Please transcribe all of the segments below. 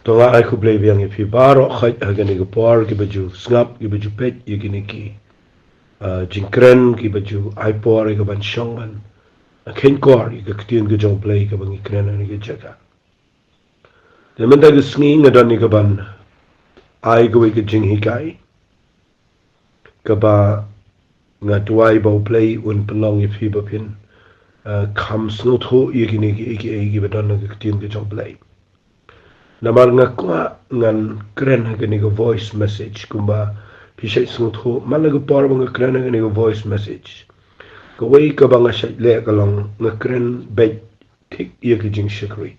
Tonga ai ku play biang ipi baro khaj agani ko por ki baju snap ki baju pet yegini ki jingkren ki baju ai por ki ban shongman ken kor ki ktien ki jong play ki bangi kren ani ki jaga. De menda ki sngi ngadon ni ka ban ai ko ki jing hikai ka ba ngatwai ba play un pelong ipi bapin kam snot ho yegini ki badon ki ktien ki jong play. Namar ngakwa ngan kren agani ko voice message kumba pisay sungut ho malaga por bang kren agani ko voice message ko wei ka bang asay le ka long ngakren bej tik ye ki jing shikri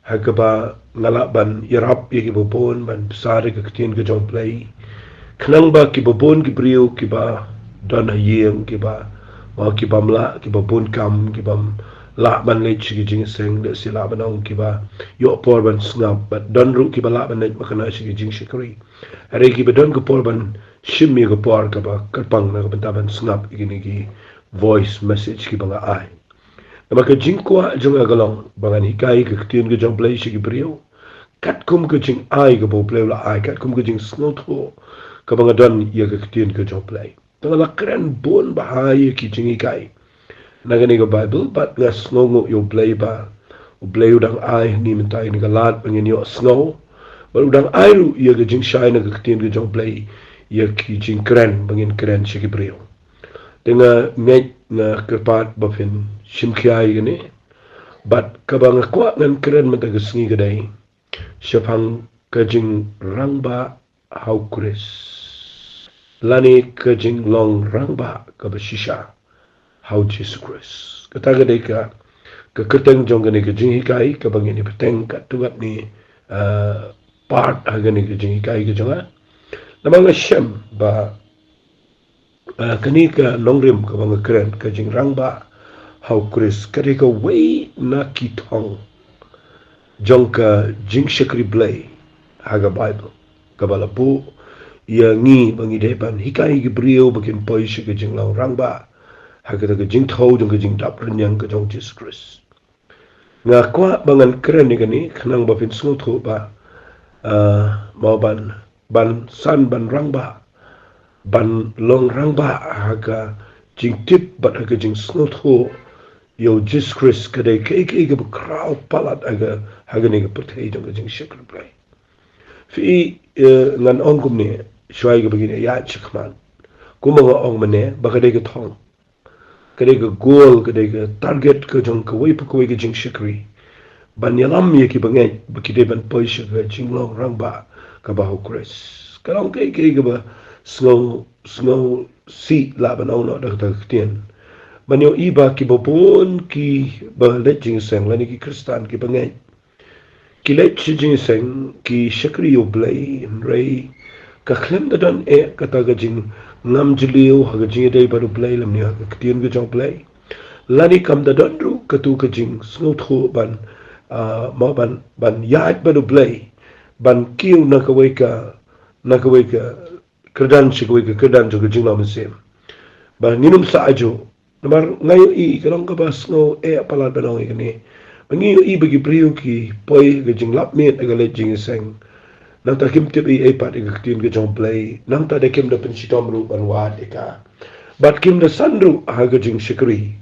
ha ka ba ngala ban yarap ye ki bopon ban sare ka ktien ka jong play knang ba ki bopon ki brio ki ba don ha yeng ki ba ma ki bamla ki bopon kam ki bam la ban le chi ki jing seng de sila ban ong ki ba yo por ban snap but don ru ki ba la ban le makana chi ki jing shikri are ki ba don ko por ban shimmi ko por ka ba karpang na ka ban snap igini ki voice message ki ba nga ai na maka jing kwa jung agalong bangani kai ka ktien ka jong play chi ki brio kat kum ka jing ai ka bo play la ai kat kum ka jing snot ho ka ba nga don ye ka ktien ka jong play tanga la kren bon ba hai ki jing kai nagani ko Bible but nga snongo yo play ba o play udang ai ni mentai ni galat pengin yo snow but udang ai ru ye ga jing shine ga ktien ga jong play ye ki jing kren pengin kren shi ki brio denga ngai na kerpat bafin shimkhiai gani but kabang kwa ngan kren mata ga sngi ga dai shapang ka jing Rangbah how Khrist lani ka jing long Rangbah ka ba shisha how Jesus Khrist. Kata gede ka keteng jong gani ke jing hikai ka bangini peteng ka tugat ni part agani ke jing hikai ke jonga. Namang shem ba kani ka nongrim ka bang keren ka jing Rangbah how Khrist kade ka way na kitong jong ka jing shakri blay haga Bible ka balapu ya ngi bangi depan hikai ke brio bakin poi shi ka jing long Rangbah hakata ka jing thau jong ka jing dap renyang ka jong Jesus Christ nga kwa bangan keren ni kani khanang ba fin sngot ho ba mau ban san ban Rangbah ban long Rangbah haka jing tip bat haka jing sngot ho yo Jesus Christ kadai kai ka crowd palat aga haga ni ka patay jong ka jing shakr play fi ngan ong kum ni shwai ka begini ya chikman kumanga ong mane ba kadai ka thong kadai ka goal kadai ka target ka jong ka wei pa ka wei ka jing shikri ban yalam ye ki bangai ba ki de ban poi shi ka jing long Rangbah ka ba ho Khrist kalong kai ka ba snow si la ban ong no da ta tien ban yo iba ki bopon ki ba le jing seng la ni ki kristan ki bangai ki le jing seng ki shikri yo blai rei ka khlem da don ka ta ga jing ngam jiliu ha ga jing dei baru play lam ni ha ka tien ga jong play lani kam da don ru ka tu ka jing snow tho ban ma ban yaat baru play ban kiu na ka wei ka kredan shi ka wei ka kredan jo ka jing lam sem ban ninum sa ajo namar ngayo i ka long ka ba snow palat banong i ni bangi i bagi brio ki poi ga jing lap met ga le jing seng nang ta kim tip i pat ga tin ga jong play nang ta de kim da pen shitom ru ban wa de ka bat kim da sanru ha ga jing shikri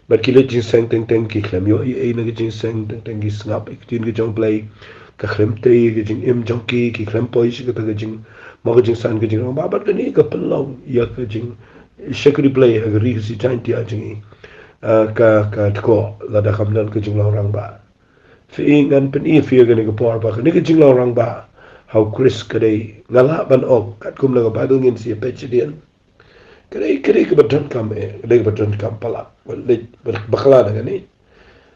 bat ki le jing seng teng teng ki khlem yo i na ga jing seng teng teng ki snap ik tin ga jong play ka khlem te ga jing im jong ki khlem poi shi ga ta ga jing ma ga jing san ga jing ba bat ga ni ka pelong ya ga jing shikri play ha ga ri si tain ti a jing ka ko la da kam nan ka jing long Rangbah fi ngan pen i fi ga ni ga por ba ka ni ga jing long Rangbah how Khrist kadai ngala ban ok kat kum la Bible ngin si pechdian kadai ka badan kam kadai ka badan kam pala le bakla da ni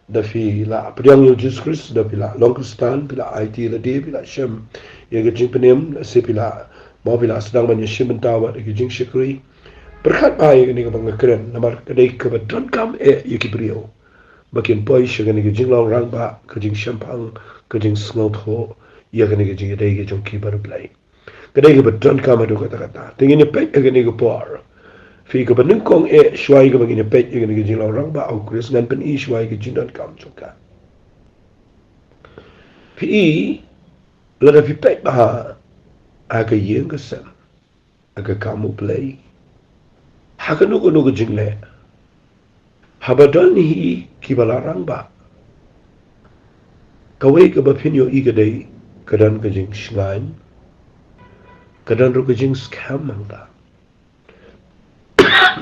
da fi la priang yo Jesus Christ da fi la long kristan pila IT la de pila shem ye ga jing penem se pila mo pila sedang ban yeshim tawa da jing shikri berkat ba ye ni ka bang keren namar kadai ka badan kam ye ki brio bakin poi shi ga ni jing long Rangbah ka jing shampang ka jing snot ho ya gani ga jing dai ga jong ki bar play kadai ga badan ka ma do kata kata tingin ni pek ga ni ga por fi ga ban kong shwai ga bagini pek ga ni ga jing long Rangbah au Khrist ngan pen i shwai ga jing don kam choka fi Lada pipet baha aga yeng kesem aga kamu play. Haga nugu jingle. Habadon hi kibala Rangbah. Kawai ka bapinyo igadai kadan ka jing shlain. Kadan ru ka jing scam mangda.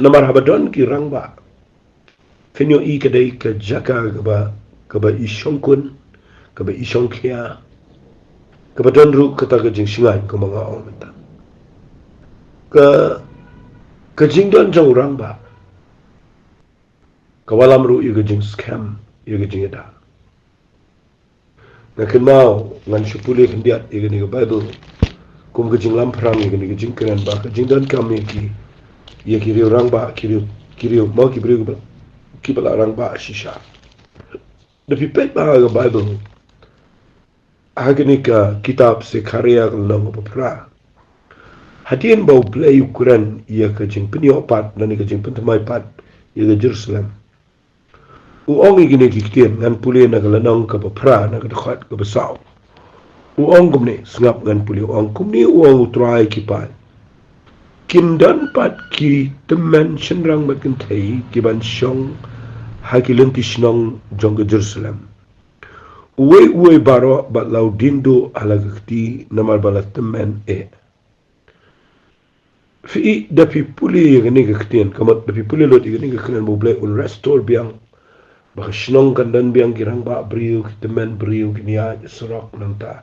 Namar habadon ki Rangbah. Finyo igadai ka jaka kaba isyong kun. Kaba isyong kia. Kabadan ru kata ka jing shlain ka mga ong menta. Ka jing don jong Rangbah. Kawalam ru iga jing scam. Iga jing eda. Ngakin mau ngan syupuli kendiat iga ni ka Bible. Kum ka jing lamprang iga ni ka jing keren ba. Ka jing don kami ki. Ia kiriu Rangbah kiriu mau kiberiu kibala Rangbah shisha. Tapi pet ba ka Bible. Agni ka kitab se karya ka lang papra. Hadian bau play ukuran ia ka jing peniopat dan ka jing pentamai pat ia ka Jerusalem. Uong igini kiktian ngan puli na kalanang ka papra na kadakhat ka basaw. Uong kumni sngap ngan puli uong kumni uong utray kipan. Kindan pat ki temen shenrang magkantay kiban siyong hakilantis ng jong ka Jerusalem. Uwe baro bat lau dindo halagakti na marbalat temen e. Fi dapi puli igini kiktian kamat dapi puli lot igini kiktian bublay un restore biang. Baka sinong kandan biang Rangbah beriu, teman beriu kini serok nanta.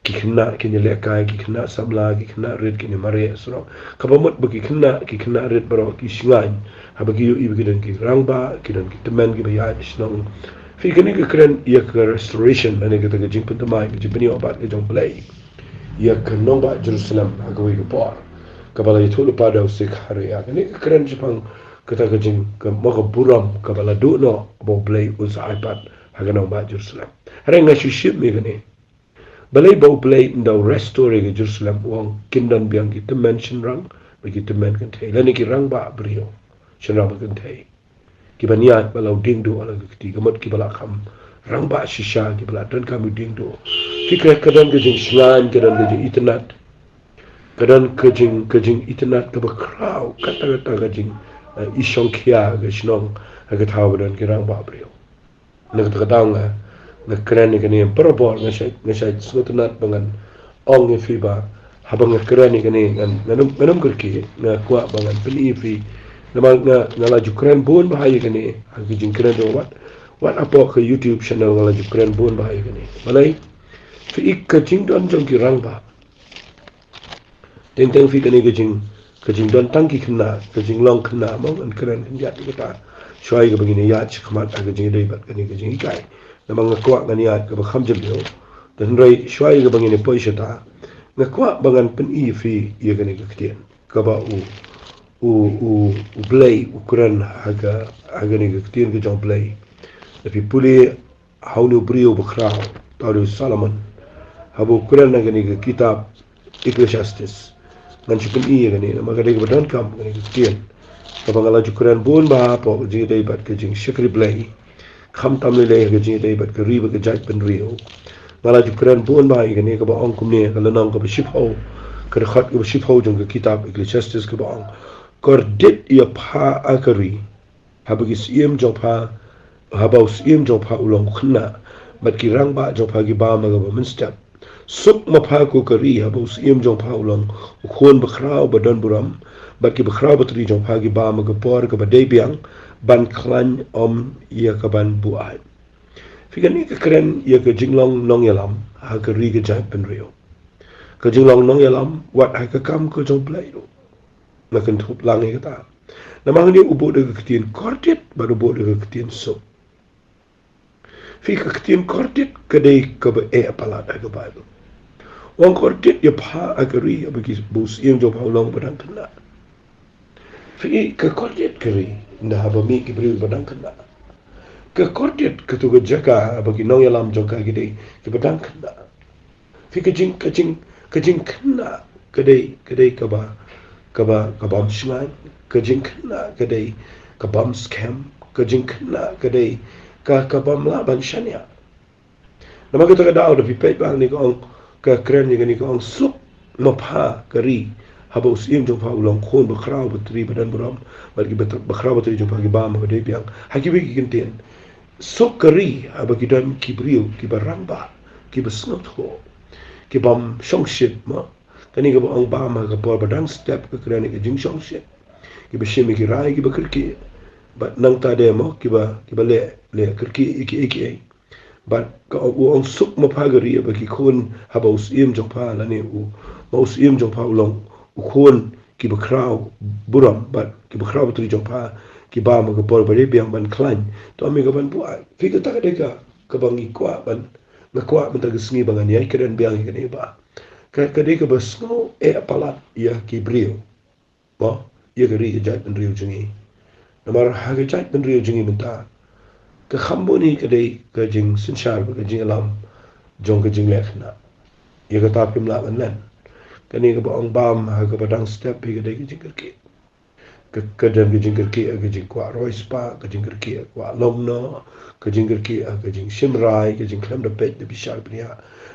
Kikena kini lekai, kikena samla, kikena red kini mare serok. Kapamut bagi kikena red baro kisingan. Habagi yu ibu kidan ki Rangbah, kidan ki teman ki bayat sinong. Fi kini kekeren ia ke restoration, ane kata ke jing pentamai, ke jing obat ke jong play. Ia ke nomba Jerusalem hagawi ke por. Kapala itu lupa dah usik hari ya. Kini kekeren Jepang. Kata kajing ke maka buram ke bala no bo play us iPad haganang ba Jerusalem. Hari ngasih ship me gani. Balai bo play ndau restore ke Jerusalem wong kindan biang kita mention rang bagi temen kan thai. Lani ki Rangbah brio. Shenrang kan thai. Ki baniat balau dingdo ala kiti gamat ki bala kam Rangbah shisha ki bala dan kami dingdo. Fikret kadan kajing slan kadan kajing internet. Kadan kajing internet ke bakrau kata kajing isyong kia ke sinong ke tahu dan ke Rangbah beliau. Nak terkadang nak keren ni kini perabot ngasai sesuatu bangan ong fiba habang keren ni kini nganum kerki nak kuat bangan peni fi nama ngalaju keren pun bahaya kini hagi jing keren tu wat apa ke YouTube channel ngalaju keren pun bahaya kini. Malai fi kajing don jong ke Rangbah. Tentang fi kini kajing don tangki kena, kajing long kena, mau an keren kenjat kita. Syai ke begini yat cekamat kajing day bat kajing ikai. Namang ngakuak nganiat ke bakham jebio. Dan rai syai ke begini poi syata. Ngakuak bangan pen fi ia kani keketian. Kaba u play ukuran haga ni keketian ke jong play. Tapi puli haunu brio bakrau tahu Solomon. Habu ukuran ngani ke kitab Discipleship. Ngan cipin iya kan ni, maka dia kebetulan kam kan kektian. Kapag ala jukuran bun bah po kajing day bat kajing syakri blay, kam tamli lay kajing day bat kariba kajaj pen rio. Ngala jukuran bun bah kan ni kapag ong kumni kalanang kapag shipho, karakat kapag shipho jong ke kitab Ecclesiastes kapag ong kordit ia pa akari, habag isiem jong pa, habaw isiem jong pa ulong kena, bat ki Rangbah jong pa giba magaba menstep. Suk mapaku kari habus iem jong paulang ukon bakrau badan buram baki bakrau batri jong pagi ba magapor ke badai biang ban klan ia ke ban buat. Fikan ni keren ia ke jinglong nong yalam ha kari ke jai penrio. Ke jinglong nong yalam wat ha ke kam ke jong play do. Nakan tup langi kata. Namang ni ubo de ketien kortit baru ubo de ketien suk. Fika ketien kortit kedai ke be apalat ha ke Bible. Wang kortit ya pa agari bagi bus yang jauh paulang badang kena. Fi ke kortit keri ndah bami ki beri badang kena. Ke kortit ketuga jaka bagi nong yalam jaka gede ke badang kena. Fi kajing kena kedai kabam shngan kajing kena kedai kabam scam kajing kena kedai kabam laban shania. Nama kita kada ada pipet bang ni kong ka kren ni gani ka ang suk ma pha kari haba usim jong pha ulong khon ba khrau ba tri badan buram bagi ba khrau ba tri jong pha ki ba ma ba de biang hakibe ki kinten suk kari haba ki dam ki brio ki ba ramba ki ba snot ho ki bam shong shit ma kani ka ba ang ba ma ka por ba dang step ka kren ni ka jing shong shit ki ba shimi ki rai ki ba kirki ba nang ta de mo ki ba le kirki iki but ka u ang suk ma phagari ba ki khon haba usim jong pha la ne u ma usim jong pha ulong u khon ki ba khrau buram but ki ba khrau tri jong pha ki ba ma ka por ba re biang ban klan to mi ka ban bu fi ka ta ka de ka bang i kwa ban na kwa ban ta gisngi bang ani ai kren biang ka ne ba ka de ka ba sno e palat ya ki brio ba ya ka ri ja ban rio jingi na mar ha ka ja ban rio jingi ban ta ka khambo ni ka dei ka jing sin shar ka jing lam jong ka jing lek na ye ka ta pim la ban len ka ni ka ba ong bam ha ka ba dang step ka dei ka jing ka dan ka jing ka jing kwa roi spa ka jing kwa lom no ka jing ka jing shim rai ka jing klam da pet da bi shar bria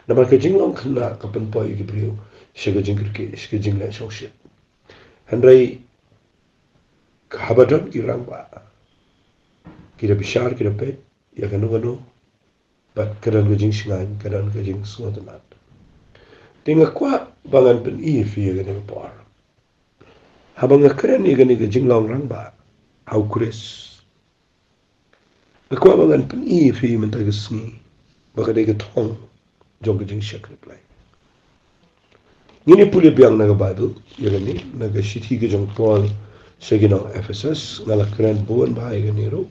na ma ka jing long khna ka pan poi ki brio she ka jing she ka jing le shong shit han rai ka habadon ki rangba kira bishar kira pet ya kanu bat kadan gajing singan kadan gajing sungotanat tinga kwa bangan pen I fi ya gani por habang kren ya gani gajing long Rangbah au Khrist kwa bangan pen I fi menta gasni baka de gatong jong gajing shakri play ngini puli biang naga Bible ya gani naga shithi gajong Paul segino Ephesus ngala kren buan ba ya gani ro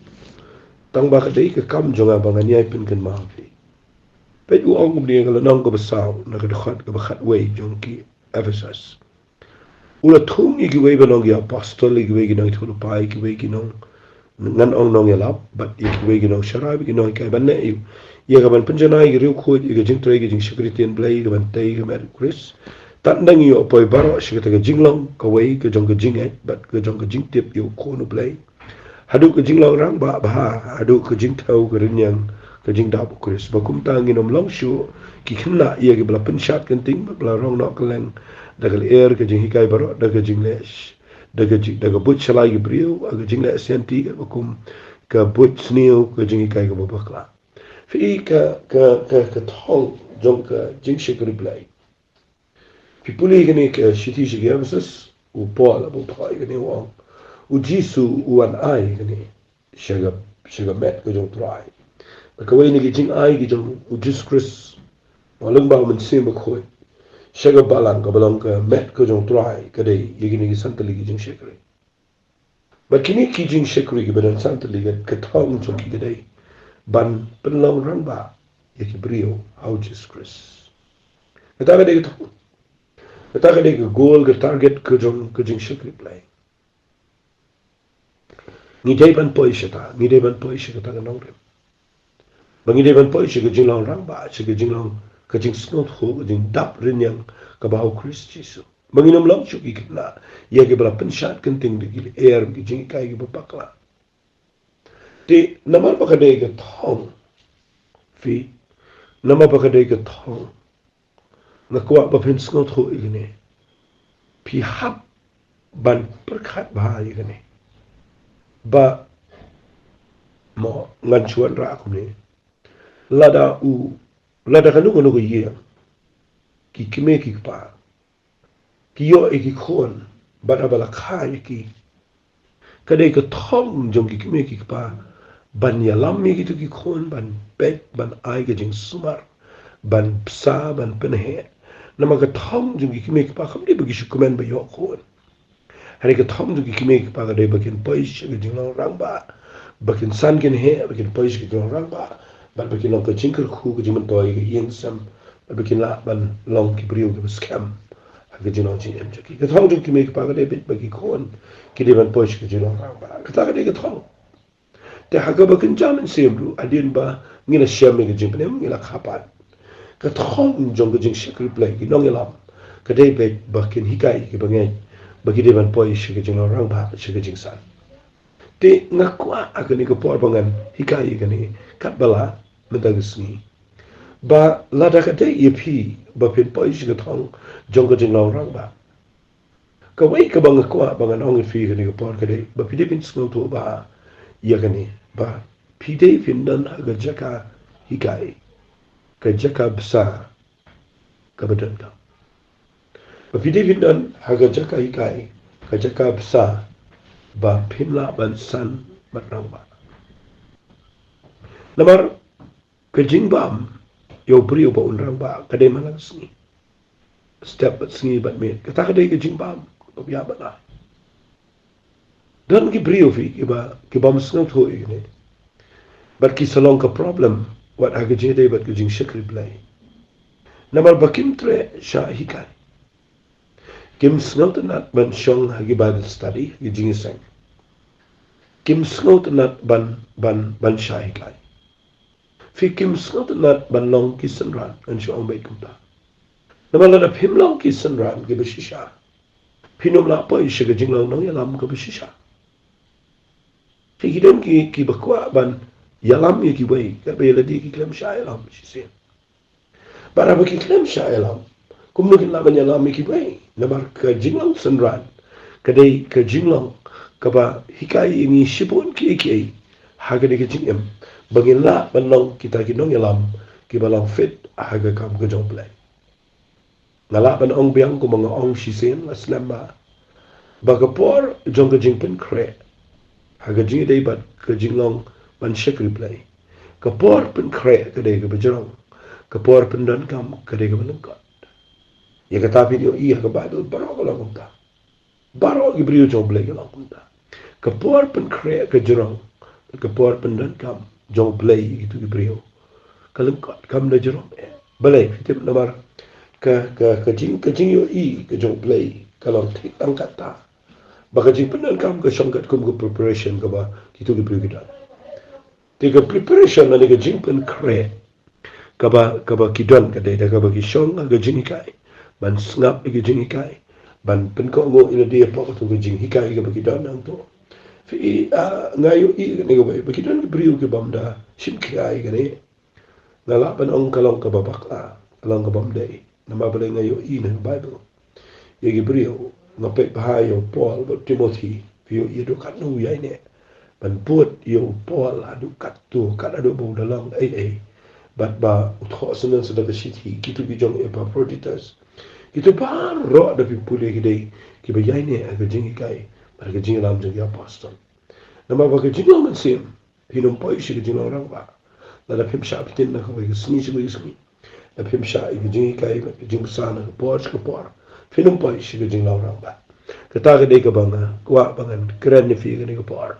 tang ba ka dei ka kam jonga ba ngani ai pin kan ma fi pe u ong ni ga nang ko basau na ka khat ka khat wei jong ki Ephesus ula thum ni ki wei ba nong ya apostol ki wei ki nang thulu pai ki wei ki nong ngan ong nong ya lap but ki wei ki nong sharai ki nong kai ban ne ye ga ban panjana ki riu khoi ki jing tre ki jing security blai ga ban tei ga mer Khrist tan dang yo poi baro shi ka jing long ka wei ka jong ka jing et but ka jong ka jing tip yo ko no blai hadu ka jing long Rangbah ba hadu ka jing thau ka rinyang ka jing da Khrist ba kum ta nginom long shu ki khna ye ke bla pen shat kan ting bla rong no kaleng da gal air ka jing hikai baro da ka jing lesh da ka but chalai ki brio ka jing le senti ka kum ka but sneo ka jing hikai ka bakla fi ka thong jong ka jing shikri blai fi puli gani ka shiti shi Ephesus u Paul bu pai gani wong u Jisu u an ai gani shaga met ko jong trai ka wei ni ki jing ai ki jong u Jesus Khrist walang ba man sim ba khoi shaga balang ka balang ka met ko jong trai ka dei ye ni ki santali ki jing shekri ba kini ki jing shekri ki badan santali ka thong jong ki dei ban penlong Rangbah ye ki brio au Jesus Khrist ka dei ka thong ka dei ka goal ka target ko jing shekri play ni dei ban poi shata ni dei ban poi shata ka nong rem bangi dei ban poi shata jing long Rangbah shata jing long ka jing snot ho ka jing dap rinyang ka ba Khrist Jesus bangi nom long chu ki na ye ke bla pen shat kan ting de ki air ki jing kai ki ba pakla te namar pa ka dei ka thong fi namar pa ka dei ka thong na kwa ba pen snot ho igene pi hap ban perkhat ba igene ba mo ngan chuan ra kum ni lada kanu kono ko ye ki kime ki pa ki yo e ki khon bada bala khai ki kadai ka thong jong ki kime ki pa ban ya lam mi ki tu ki khon ban pet ban ai ka jing sumar ban psa ban penhe nama ka thong jong ki kime ki pa kham de bagi shukumen ba yo khon hari ka thong jong ki kime ki pa ka dei bakin pais ka jing long Rangbah bakin san ken he bakin pais ki jing long Rangbah ban bakin long ka jingker khu ka jing toy ka yen sam bakin la ban long ki brio ka scam ka jing long jing em ki ka thong jong ki me ki pa ka dei bit bagi khon ki dei ban pais ka jing long Rangbah ka ta ka dei ka thong te ha ka bakin jam sem du adin ba ngila shem ka jing penem ngila khapat ka thong jong ka jing shikri play ki nong lam ka dei bet bakin hikai ki bangai bagi dei ban pais ka jing long Rangbah ka jing san te ngakwa akani ka por bangan hikai ka ni kat bala mentagisni ba lada ka dei ye phi ba pin poi shi ka thong jong ka jing long rang ba ka wei ka bang ko bang an ong phi ka ni ka por ka dei ba phi de pin sno to ba ya ka ni ba phi de pin dan ha ga jaka hikai ka jaka bsa ka badan ka ba phi de pin dan ha ga jaka hikai ka jaka bsa ba pin la ban san bat rang ba lamar ka jing bam yo brio ba un rang ba ka dei malang sngi step bat sngi bat me ka ta ka dei ka jing bam ko ya ba na dan ki brio fi ki bam sngo to ne but ki salong ka problem wat ha ga jing dei bat ka jing shakri play namar bakim tre sha hikai kim sngo to nat ban shong ha gi bible study gi jing sang kim sngo to nat ban sha hikai fi kim sngo to nat ban long ki san ran an shong bai kum ta namar la phim long ki san ran gi ba shisha Pinum la po ishe ga jinglang nong yalam ka bishisha. Fi kidon ki bakwa ban yalam ye ki wei ka be la di ki klem sha yalam shi sen. Bara ba ki klem sha yalam. Kum nu kin la ban yalam ye ki wei na bar ka jinglang sanran. Ka dei ka jinglang ka ba hikai ini shibon ki ha ga de ki jingem. Bangin la ban long kita ki nong yalam ki balang fit ha ga kam ka jong play. Nala ban ong biang ko mga ong shisen las lamba bagapor jong ka jing pen kre haga jing dei bat ka jing long ban shakri play kapor pen kre ka dei ka bajrong kapor pen dan kam ka dei ka balangkat ya ka tapi dio iya ka bible baro ka lang ta baro gi brio jong play ka lang ta kapor pen kre ka jrong kapor pen dan kam jong play itu gi brio kalangkat kam na jrong balai fitem namar ka jing yo ka jong play kalau tik ang kata baka jing penan kam ka sangkat kum ka preparation ka ba kitu ki prikita tiga preparation na ni ka jing pen kre ka ba kidon ka dai ka ba ki song ka jing kai ban snap ka jing kai ban pen ko ngo ina dia pa ka jing hikai ka ba kidon ang to fi ngayo i ni ka ba kidon ki brio ki bamda sim kai ka ni ngala ban ong kalong ka ba bakla kalong ka bamdai nama balai ngayo ina Bible ye Gabriel ngape bahayo Paul but Timothy pio ye do kat nu yai ne ban put yo Paul adu kat tu kat adu bu dalang bat ba utho sunan sudah kesithi kitu bijong Epaphroditus kitu par ro da pi pule ki dei ki ba yai ne ga jing kai bar ga jing lam jing apostle nama ba ga jing man sim pinum poi shi ga jing orang ba la da pim sha pitin na ko ga sni shi ga sni na pim sha i jing kai na jing sana por ka por finum poi shi jing lao rang ba ka ta ga dei ka banga kwa bangan kren ni fi ga ni ka por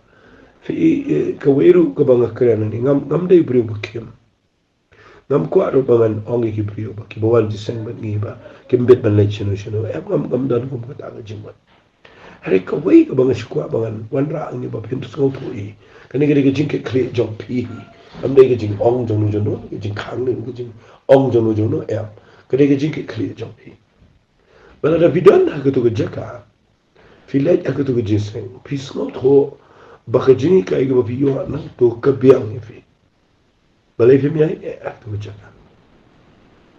fi ka weru ka banga kren ni ngam dei bru bukim ngam kwa ro bangan ongi ki bru ba ki bawal ji seng ban ngi ba kim bet ban lech no shino ngam dan kum ka ta ga jing ba hari ka wei ka banga shi kwa bangan wan ra ngi ba pim so to i ka ni ga jing ke kre jong pi am dei ga jing ong jong nu jong no ga jing khang ni ga jing ong jong no ka dei ga jing ke kre jong pi bala da bidan ha ka to ga jaka fi lech ha ka to ga jing seng pi so to ba ka jing ka ga ba pi yo na to ka biang ni fi bala fi mi ai to ga jaka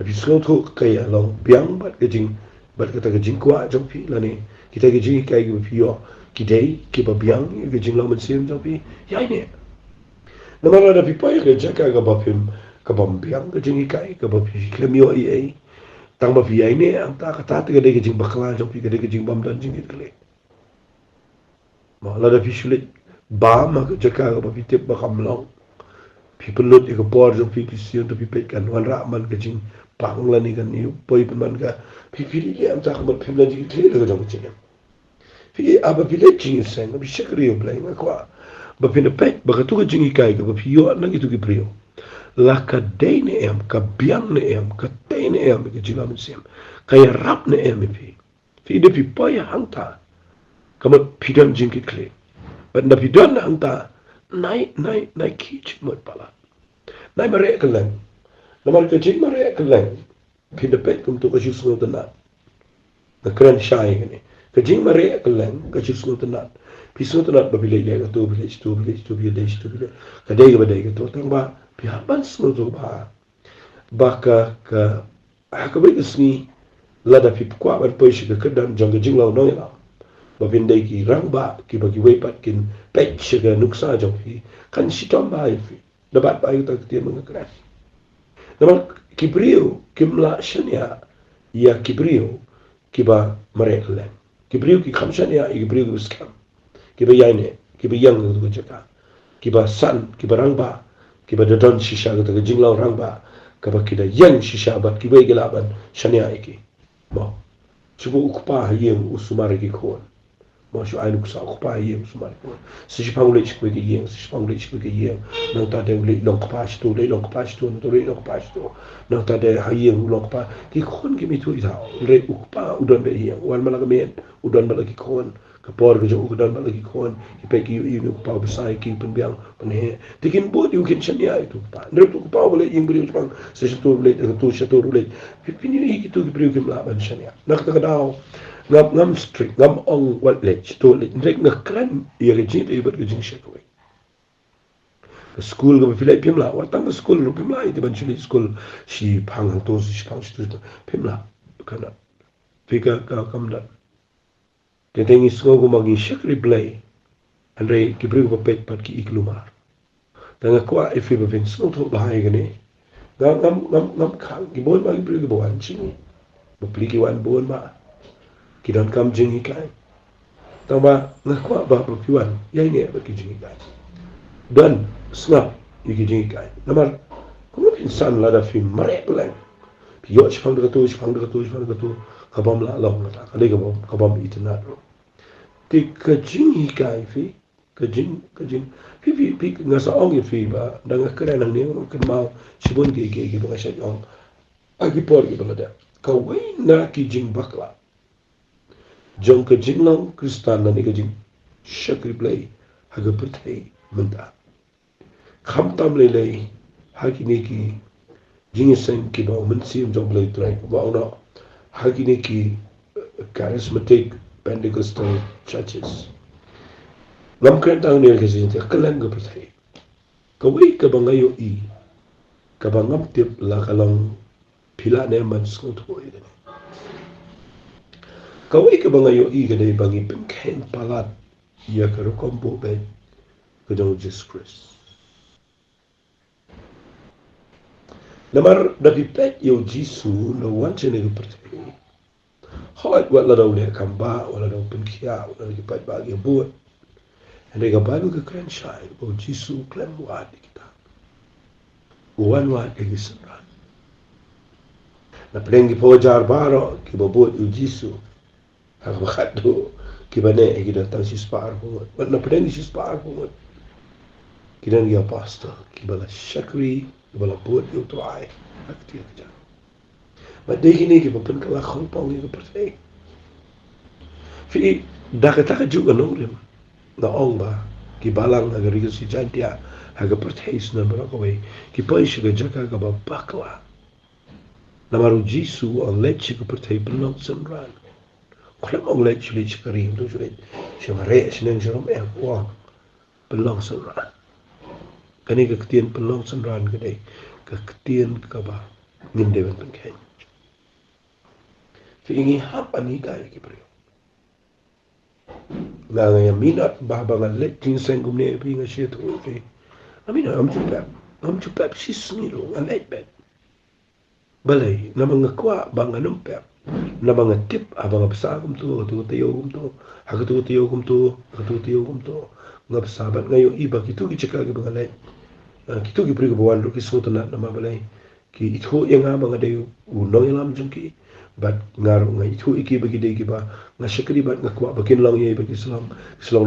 pi so to ka ya long biang ba ga jing ba ka ta ga jing kwa jong pi la ni kita ga jing ka ga ba pi yo ki dei ki ba biang ga jing long man sim jong pi ya ni na mala da pi pa ga jaka ga ba pim ka bam biang ga jing kai ka ba pi klemio ai tang ba pi ai ne ang ta ka ta ga dei ga jing bakla jong pi ga dei ga jing bam dan jing ki kle ma la da pi shule ba ma ga jaka ga ba pi tip ba kam long pi pelut ga por jong pi sion to pi pe kan wan ra man ga jing pang la ni kan ni poi man ga pi ri am ta ka ba pi la jing kle ga jong jing pi aba pi le jing sen ga pi shakri yo play ma kwa ba pi na pe ba ka tu ga jing kai ga ba pi yo na ki tu ki prio la ka dei ne em ka biang ne em ka dei ne em ka jing am sim ka ya rap ne em pi de pi pa ya hang ta ka ma pi dan jing ki kle ba na pi dan hang ta nai ki chit mot pala nai ma re ka lang na ma ka jing ma re ka lang pi de pe kum tu ka ju so da na na kran shai ne ka jing ma re ka lang ka ju so da na pi so da na ba bi le ka to bi le ka dei ga ba dei ka to tang ba pi ha ban so do ba baka ka hakabai isni lada fi kwa ban poi shi ka kadan janga jinglaw no ila ba vindai ki Rangbah ki bagi wei pat kin pet shi ka nuksa jong fi kan shi tom ba fi dapat ba ta ti mengakran nama kibrio kimla shania ya kibrio kiba marekle kibrio ki khamshania kibrio ki skam kiba yaine kiba yang tu jaka kiba san kiba Rangbah kiba dadon shisha ka jinglaw Rangbah kaba kida yang shisha bat kiba gilaban shania iki mo chubu ukpa yeng usumari ki khon mo shu ai luksa ukpa yeng usumari ko si pang le chikwe ki yeng si pang le chikwe ki yeng no ta de le long pa sto le long pa sto no le long pa sto no ta de ha yeng long pa ki khon ki mi tu ita le ukpa udon be yeng wan malaga men udon malaga ki khon ka por ke jo udon malaga ki khon ki pe ki yu ukpa besai ki pen biang pen he tikin bo yu kin chania itu pa ne tu ukpa le yeng bri pang si tu le tu shato le pipini ki tu ki bri ki mla ban chania nak ta dao ngam strict ngam ong wat le to le ndrek ngakran ye ge jin e bat ge jin shekwe school go filai pimla watang school ro pimla ite ban chili school shi phang to shi phang shi to pimla kana fika ka kamda te tengi sko go magi shekri play andre ki bri go pet pat ki iklumar tanga kwa e fi ba vin so to ba hai gane ngam khang ki bon ba ki bri go wan chini bo pli ki wan bon ba ki don kam jing hikai tamba ngakwa ba pro ki wan yai ne ba ki jing hikai dan snap yiki jing kai namar kuma insan lada fi mare plan yo chfang de to kabam la long la ka le kabam itna ro ti ka jing kai fi ka jing fi ngasa ong fi ba dang kra nang ne kan mau sibon ke ba sha ong agi por ki balada ka wei na ki jing bakla jong ka jing long kristan na ni ka jing shakri play haga pertai menta kham tam le le hakine ki jingiseng ki ba men sim job le trai ba ona hakine ki charismatic Pentecostal churches ngam kan tang ne ke sin te kalang ga pathai ka wei ka bangayo I ka bangam tip la kalang phila ne man sko thoi de ka wei ka bangayo I ga dei bangi pin khen palat ya ka ro kombo be ka dong Jesus Christ namar dari pet yo Jisu no wanche ne percaya hot wat la daw le kamba wala daw penkia wala ki pat bagi buat ande ga balu ke kren shai o Jisu klem wat kita wan wat ke gisra na prengi pojar baro ki bobot yo Jisu ha bakado ki bane e kita tang sispar ko wat na prengi sispar ko kidan ya pastor ki bala shakri bala buat yo to ai akti aja but dei ni ki papan kala khol pau ni percaya fi dakata juga nongrim na ongba ki balang agar si jantia haga percaya na barakowe ki paish ga jaka ga bakla na maru Jisu on leche ko percaya belong sanran kala ong leche leche karim do jure shemare sinen jerom e wa belong sanran kani ka ketien pelong sanran gede ka ketien ka ba ngin dewen pengken fi ingi hap ani kai ki brio nga nga minat ba ba nga let tin sengum ne bi nga shet o fi amina am chupa sis ni lo nga let bet balai na mga kwa ba nga numpep na mga tip abang absa kum tu tayo kum tu hagatu tayo kum tu nga sabat ngayon iba kitu gichaka gi ba let kitu ki bri ko wan ro ki sota na mabalay ki itho yang nga mga dayo unong ilam jungki bat ngaro nga itho iki bagi day ki ba nga shakri bat nga kwa bakin lang ye bagi silang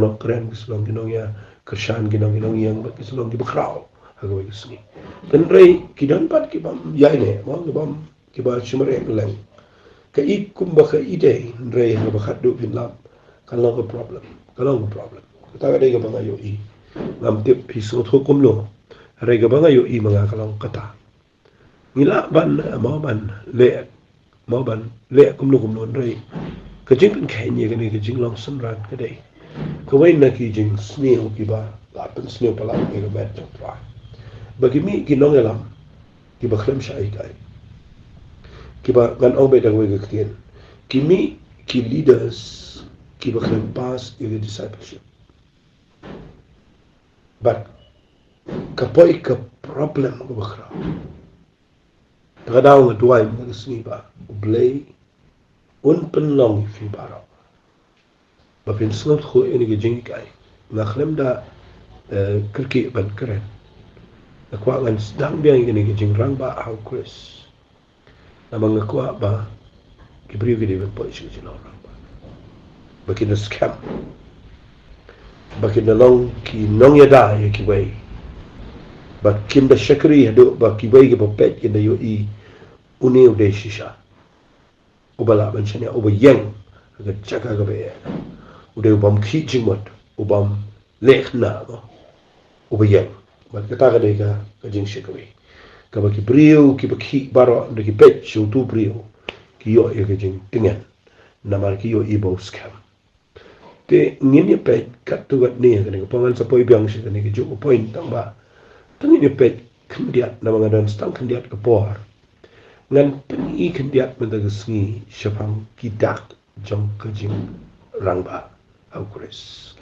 no kren silang ginong ya kershan ginong yang bagi silang ki bakraw hagaw isni dan ray ki dan pat ki bam yai ne mo ki ba shimare lang ka ikum ba ka ide ray nga bakat do bin lam kalong problem kata day ka ba ngayo I ngam tip pisot hukum lo rega banga yo I mga kalong kata ngila ban le kumno rei ka jing pen khenye ka ni ka jing long sanran ka dei ka wai na ki jing snail ki ba la pen snail pala ki ka bet to try bagi mi ki nong elam kiba klem syai kai kiba ngan ong bedang we gakien kimi ki leaders kiba klem pass in the discipleship but kapoi ka problem ko bakra tagadaw nga duay mga sni ba ublay un penlong fi bara bapin snot ko ini ge jing kai na klem da kirki ban keren na kwa ngan dang biang ini ge jing Rangbah au Khrist na mga kwa ba kibriu ge de po isu jino Rangbah bakin na scam bakin na long ki nong ya da ye ki wei ba kim da shakri hado ba ki wei ge ba pet in da yo i uneu de shisha ubala ban shania uba yang ga chaka ga be ude ubam ki jingmot ubam lekhna go uba yang ba kata ga de ga jing shakri ka ba ki brio ki ba ki baro de ki pet shu tu brio ki yo e ga jing tingen na mar ki yo i bo scam te ngin ye pet kat tu gat ne ga ne pangan sa poi biang shi ga ne ki ju point tang ba tang ye pet kendiat na mga dan stang kendiat ka por ngan pengi kendiat mendaga sengi syapang kidak jong kejing Rangbah au Khrist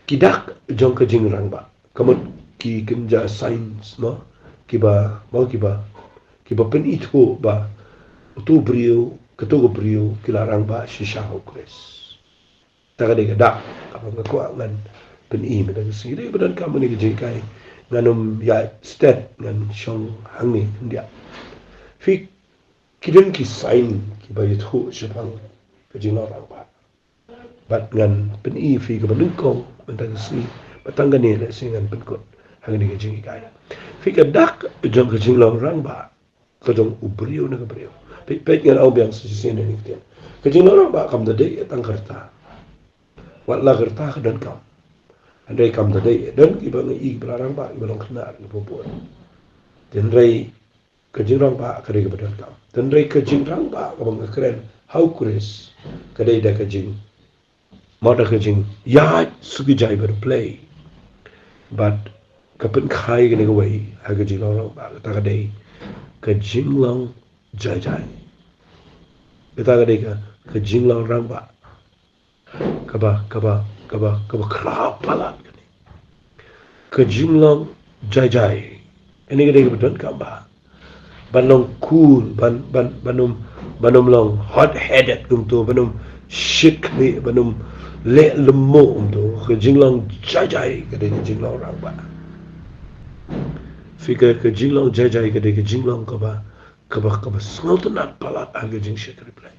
kidak jong kejing Rangbah kamut ki kenja sains no kiba pen itu ba tu brio ketu brio kila Rangbah shisha au Khrist taga de dak apa ngako ngan pen i mendaga sengi de badan kamu ni kejing kai nganum ya stat ngan shong hangi kendiat fi kiden ki sign ki ba yithu syapang kejing Rangbah bat ngan pen i fi ka benungkong bentang si batang gani le singan penkot hang ni kejing kai fi ka dak jong kejing Rangbah ka jong ubrio na ka brio pe ngan au biang si sin ni kiten kejing Rangbah kam da de tang kerta wat la kerta ka dan kam andai kam da de dan ki ba ngi ba Rangbah ki ba long kena ni popon den rei kejing Rangbah ka de ka dan kam den rei kejing Rangbah ka bang keren au Khrist ka de da kejing mada kejing ya sugi jai ber play but kapen khai gane gawai ha kejing Rangbah ta ka de kejing long jai ta ka de ka kejing Rangbah kaba krap palat kejing long jai ini ka de ka dan kam ba banong cool banum long hot headed tu banum shit ni banum le lemo tu kejing long jai ka de kejing Rangbah fikir kejing long jai ka de kejing long kaba snautanat palat aga jing shit reply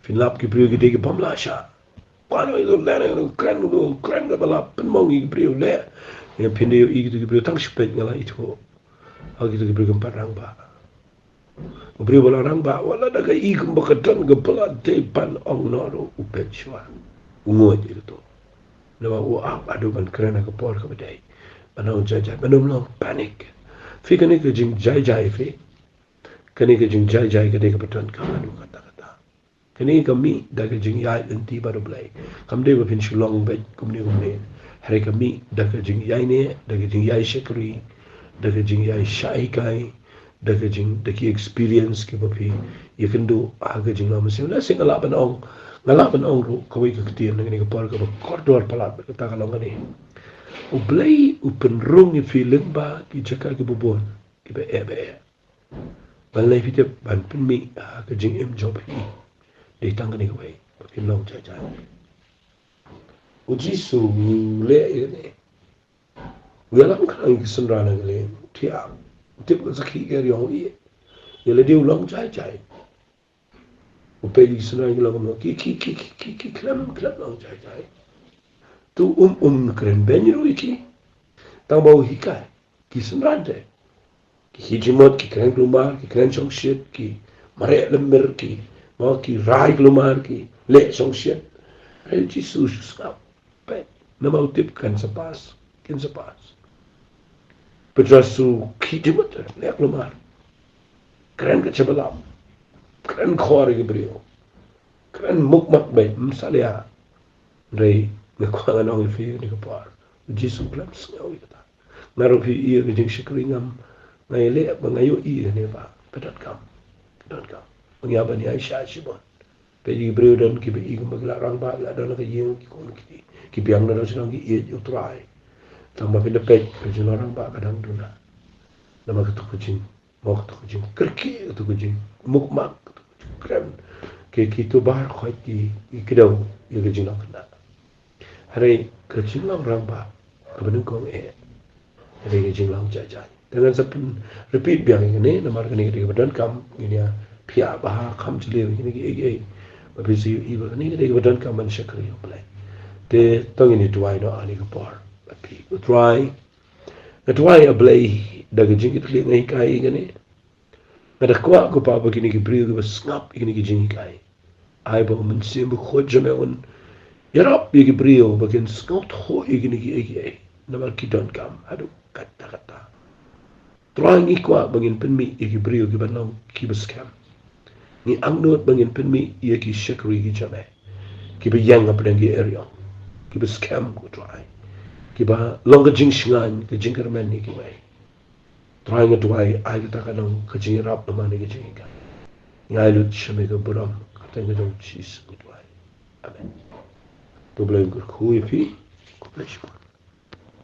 finlap ki brio ki de ki bamla sha pano itu le kren ka bala penmong ki brio le yang pindio i ki brio tang spet ngala itu agi tu brio kan Rangbah brio bala Rangbah wala daga i kum bakatan ga pala te pan ong noro upet shwa ungo itu nama wa adu ban kren ka por ka bedai banong jai banong long panic fi kan ke jing jai fi kan ke jing jai ka de ka beton ka adu kata kini kami daga jing yai enti baru belai kam de bapin shulong bet kumni hari kami daga jing yai ne daga jing yai shekri daga jing yai shai kai daga jing daki experience ke bapi yakindu aga jing la mesti la sing ngala ban ong ro kawai ka ketian ngani ka par ka kordor palat ka ta kalong ngani u belai u penrung i feeling ba ki jaka ke bobon ki be ban lai fitep ban penmi ka jing em job hi de tang ni wei pakin long jai uji su le ne we la kan ki sandra na le tia tip ka sakhi er yong i ye le diu long jai u pe li sandra ni long ki klam long jai tu kren ben ru ki tang bau hi kai ki sandra de ki hijimot ki kren klumar ki kren chong shit ki mare lember ki mau ki rai kelumar ki le song shit ai Jesus skap pe na mau tip kan sepas petrasu ki dimot le kelumar keren ke cebalam keren khore ke brio keren mukmak be msalia rei ne kwangan ong fi ni ko par Jesus claps ngau kata Naruh iya ke jing shikringam ngai le bangayo iya ne ba padat kam mengapa ni Aisyah sibon pe brio dan ki be igum bagla Rangbah la dan ka yeng ki kon ki biang na sedang ki iya utrai tambah pe lepet pe jing Rangbah kadang duna nama ka tu jing mo ka tu jing kerki tu jing mukmak krem ke ki tu bar khoi ki kidau ye ke jing na hari ke jing Rangbah ka benung kong hari ke jing jajan dengan sepun repeat biang ini nama ka ni ke badan kam ini ya pia bah kam jile ini ke tapi si iba ni ke badan kam man syakri play te tong ini tuai no ani ke por tapi tuai a play daga jing itu ngai kai ngene ngada kwa ko pa begini ke brio ke snap ini ke jing kai ai ba men sim ko jame on yarap ke brio bagen snap ho ini ke nama ki don kam aduh kata Tuang ikwa bangin penmi iki brio ki banong ki beskam. Ni angnot bangin penmi iki shakri ki jame. Ki ba yang apa dengi area. Ki beskam ko tuai. Ki ba longa jing shingan ki jingkar men ni ki wai. Tuai tuai ai kita kanong ka jing rap na mani ki jing ka. Ngai lut shame ka buram kata ngajong cheese ko tuai. Amen. Tu blame ko kui fi. Ko bless you.